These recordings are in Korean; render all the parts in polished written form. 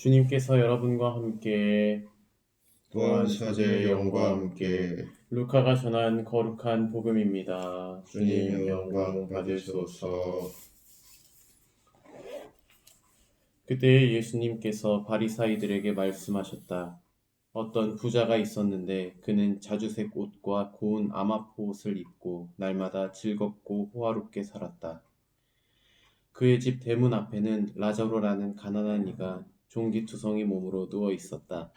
주님께서 여러분과 함께 또한 사제의 영과 함께 루카가 전한 거룩한 복음입니다. 주님 영광 받으소서. 그때 예수님께서 바리사이들에게 말씀하셨다. 어떤 부자가 있었는데 그는 자주색 옷과 고운 아마포 옷을 입고 날마다 즐겁고 호화롭게 살았다. 그의 집 대문 앞에는 라자로라는 가난한 이가 종기투성이 몸으로 누워 있었다.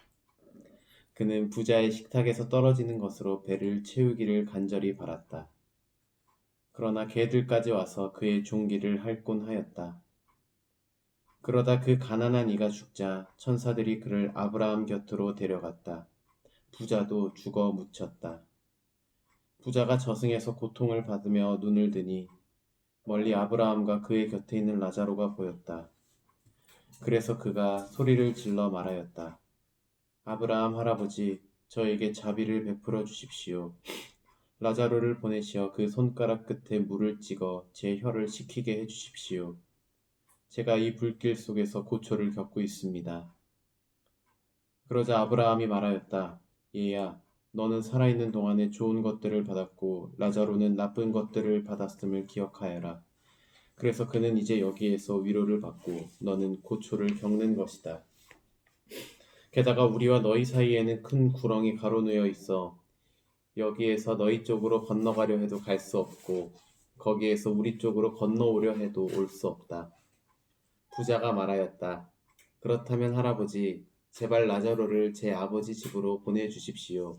그는 부자의 식탁에서 떨어지는 것으로 배를 채우기를 간절히 바랐다. 그러나 개들까지 와서 그의 종기를 핥곤 하였다. 그러다 그 가난한 이가 죽자 천사들이 그를 아브라함 곁으로 데려갔다. 부자도 죽어 묻혔다. 부자가 저승에서 고통을 받으며 눈을 드니 멀리 아브라함과 그의 곁에 있는 라자로가 보였다. 그래서 그가 소리를 질러 말하였다. 아브라함 할아버지, 저에게 자비를 베풀어 주십시오. 라자로를 보내시어 그 손가락 끝에 물을 찍어 제 혀를 식히게 해주십시오. 제가 이 불길 속에서 고초를 겪고 있습니다. 그러자 아브라함이 말하였다. 얘야, 너는 살아있는 동안에 좋은 것들을 받았고 라자로는 나쁜 것들을 받았음을 기억하여라. 그래서 그는 이제 여기에서 위로를 받고 너는 고초를 겪는 것이다. 게다가 우리와 너희 사이에는 큰 구렁이 가로놓여 있어 여기에서 너희 쪽으로 건너가려 해도 갈 수 없고 거기에서 우리 쪽으로 건너오려 해도 올 수 없다. 부자가 말하였다. 그렇다면 할아버지, 제발 라자로를 제 아버지 집으로 보내주십시오.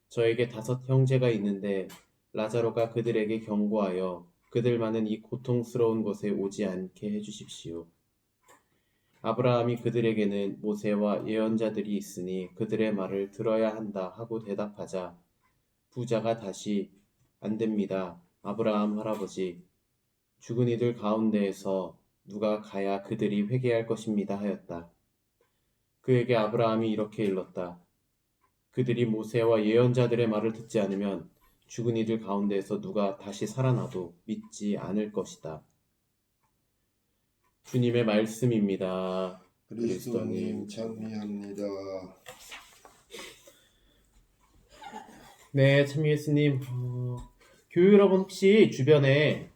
저에게 5 형제가 있는데 라자로가 그들에게 경고하여 그들만은 이 고통스러운 곳에 오지 않게 해주십시오. 아브라함이 그들에게는 모세와 예언자들이 있으니 그들의 말을 들어야 한다 하고 대답하자 부자가 다시 안 됩니다. 아브라함 할아버지, 죽은 이들 가운데에서 누가 가야 그들이 회개할 것입니다 하였다. 그에게 아브라함이 이렇게 일렀다. 그들이 모세와 예언자들의 말을 듣지 않으면 죽은 이들 가운데에서 누가 다시 살아나도 믿지 않을 것이다. 주님의 말씀입니다. 그리스도님 찬미합니다. 네, 참 예수님. 교회 여러분 혹시 주변에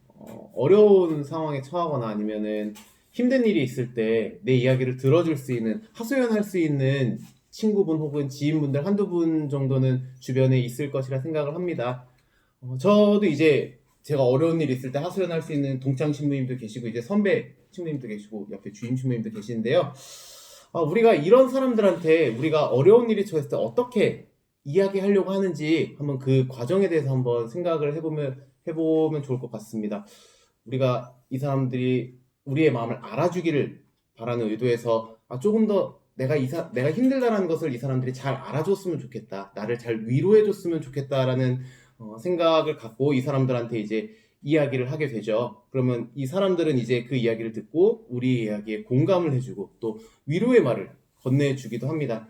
어려운 상황에 처하거나 아니면은 힘든 일이 있을 때 내 이야기를 들어줄 수 있는, 하소연할 수 있는 친구분 혹은 지인분들 한두 분 정도는 주변에 있을 것이라 생각을 합니다. 저도 이제 제가 어려운 일 있을 때 하소연할 수 있는 동창 신부님도 계시고 이제 선배 신부님도 계시고 옆에 주임 신부님도 계시는데요. 우리가 이런 사람들한테 우리가 어려운 일이 처했을 때 어떻게 이야기하려고 하는지 한번 그 과정에 대해서 한번 생각을 해보면 좋을 것 같습니다. 우리가 이 사람들이 우리의 마음을 알아주기를 바라는 의도에서 조금 더 내가 힘들다라는 것을 이 사람들이 잘 알아줬으면 좋겠다. 나를 잘 위로해줬으면 좋겠다라는 생각을 갖고 이 사람들한테 이제 이야기를 하게 되죠. 그러면 이 사람들은 이제 그 이야기를 듣고 우리 이야기에 공감을 해주고 또 위로의 말을 건네주기도 합니다.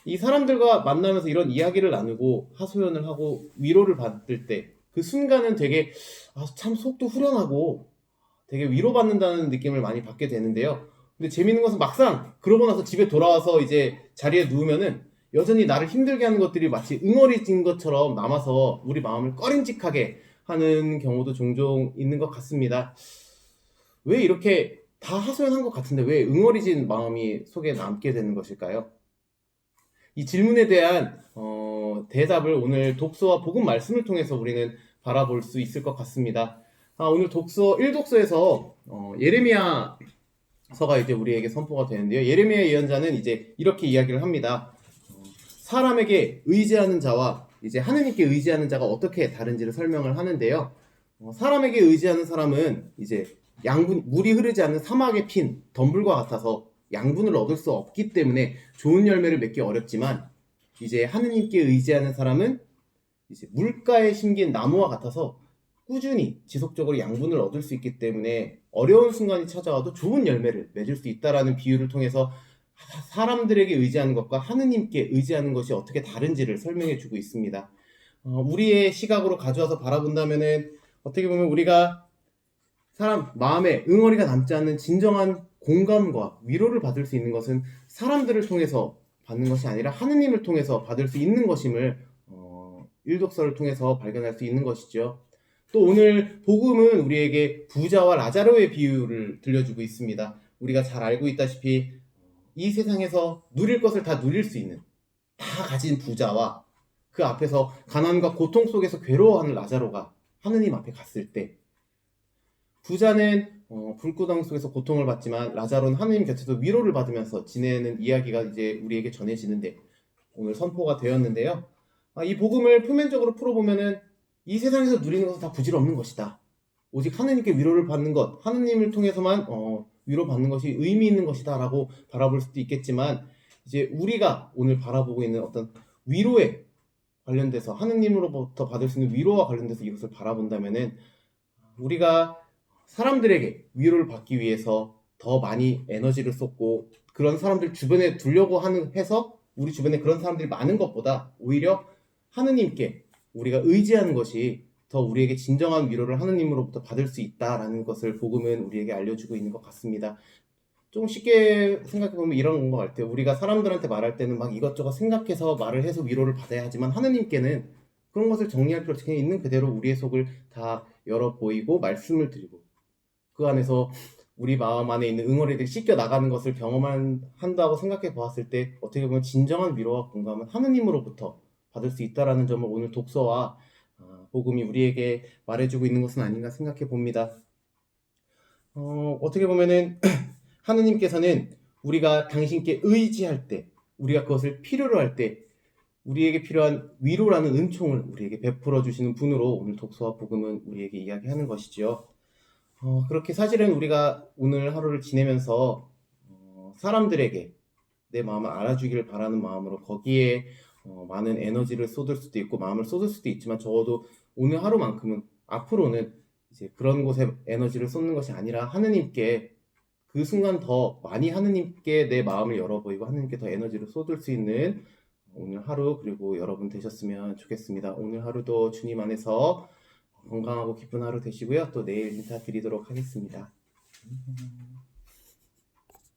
이 사람들과 만나면서 이런 이야기를 나누고 하소연을 하고 위로를 받을 때 그 순간은 되게 참 속도 후련하고 되게 위로받는다는 느낌을 많이 받게 되는데요. 근데 재밌는 것은 막상 그러고 나서 집에 돌아와서 이제 자리에 누우면은 여전히 나를 힘들게 하는 것들이 마치 응어리진 것처럼 남아서 우리 마음을 꺼림직하게 하는 경우도 종종 있는 것 같습니다. 왜 이렇게 다 하소연한 것 같은데 왜 응어리진 마음이 속에 남게 되는 것일까요? 이 질문에 대한 대답을 오늘 독서와 복음 말씀을 통해서 우리는 바라볼 수 있을 것 같습니다. 오늘 독서 1독서에서 예레미야서가 이제 우리에게 선포가 되는데요. 예레미야 예언자는 이제 이렇게 이야기를 합니다. 사람에게 의지하는 자와 이제 하느님께 의지하는 자가 어떻게 다른지를 설명을 하는데요. 사람에게 의지하는 사람은 이제 물이 흐르지 않는 사막에 핀 덤불과 같아서 양분을 얻을 수 없기 때문에 좋은 열매를 맺기 어렵지만 이제 하느님께 의지하는 사람은 이제 물가에 심긴 나무와 같아서 꾸준히 지속적으로 양분을 얻을 수 있기 때문에 어려운 순간이 찾아와도 좋은 열매를 맺을 수 있다라는 비유를 통해서 사람들에게 의지하는 것과 하느님께 의지하는 것이 어떻게 다른지를 설명해 주고 있습니다. 우리의 시각으로 가져와서 바라본다면은 어떻게 보면 우리가 사람 마음에 응어리가 남지 않는 진정한 공감과 위로를 받을 수 있는 것은 사람들을 통해서 받는 것이 아니라 하느님을 통해서 받을 수 있는 것임을 일독서를 통해서 발견할 수 있는 것이죠. 또 오늘 복음은 우리에게 부자와 라자로의 비유를 들려주고 있습니다. 우리가 잘 알고 있다시피 이 세상에서 누릴 것을 다 누릴 수 있는, 다 가진 부자와 그 앞에서 가난과 고통 속에서 괴로워하는 라자로가 하느님 앞에 갔을 때, 부자는 불구덩이 속에서 고통을 받지만 라자로는 하느님 곁에서 위로를 받으면서 지내는 이야기가 이제 우리에게 전해지는데, 오늘 선포가 되었는데요. 이 복음을 표면적으로 풀어보면은 이 세상에서 누리는 것은 다 부질없는 것이다. 오직 하느님께 위로를 받는 것, 하느님을 통해서만 위로받는 것이 의미 있는 것이다 라고 바라볼 수도 있겠지만, 이제 우리가 오늘 바라보고 있는 어떤 위로에 관련돼서, 하느님으로부터 받을 수 있는 위로와 관련돼서 이것을 바라본다면은, 우리가 사람들에게 위로를 받기 위해서 더 많이 에너지를 쏟고 그런 사람들 주변에 두려고 해서 우리 주변에 그런 사람들이 많은 것보다 오히려 하느님께 우리가 의지하는 것이 더 우리에게 진정한 위로를 하느님으로부터 받을 수 있다라는 것을 복음은 우리에게 알려주고 있는 것 같습니다. 좀 쉽게 생각해보면 이런 것 같아요. 우리가 사람들한테 말할 때는 막 이것저것 생각해서 말을 해서 위로를 받아야 하지만, 하느님께는 그런 것을 정리할 필요 없이 그냥 있는 그대로 우리의 속을 다 열어 보이고 말씀을 드리고 그 안에서 우리 마음 안에 있는 응어리들이 씻겨 나가는 것을 경험한다고 생각해 보았을 때, 어떻게 보면 진정한 위로와 공감은 하느님으로부터 받을 수 있다라는 점을 오늘 독서와 복음이 우리에게 말해주고 있는 것은 아닌가 생각해 봅니다. 어떻게 보면은 하느님께서는 우리가 당신께 의지할 때, 우리가 그것을 필요로 할 때 우리에게 필요한 위로라는 은총을 우리에게 베풀어 주시는 분으로 오늘 독서와 복음은 우리에게 이야기하는 것이지요. 그렇게 사실은 우리가 오늘 하루를 지내면서 사람들에게 내 마음을 알아주기를 바라는 마음으로 거기에 많은 에너지를 쏟을 수도 있고 마음을 쏟을 수도 있지만, 적어도 오늘 하루만큼은, 앞으로는 이제 그런 곳에 에너지를 쏟는 것이 아니라 하느님께 그 순간 더 많이 하느님께 내 마음을 열어보이고 하느님께 더 에너지를 쏟을 수 있는 오늘 하루, 그리고 여러분 되셨으면 좋겠습니다. 오늘 하루도 주님 안에서 건강하고 기쁜 하루 되시고요. 또 내일 인사드리도록 하겠습니다.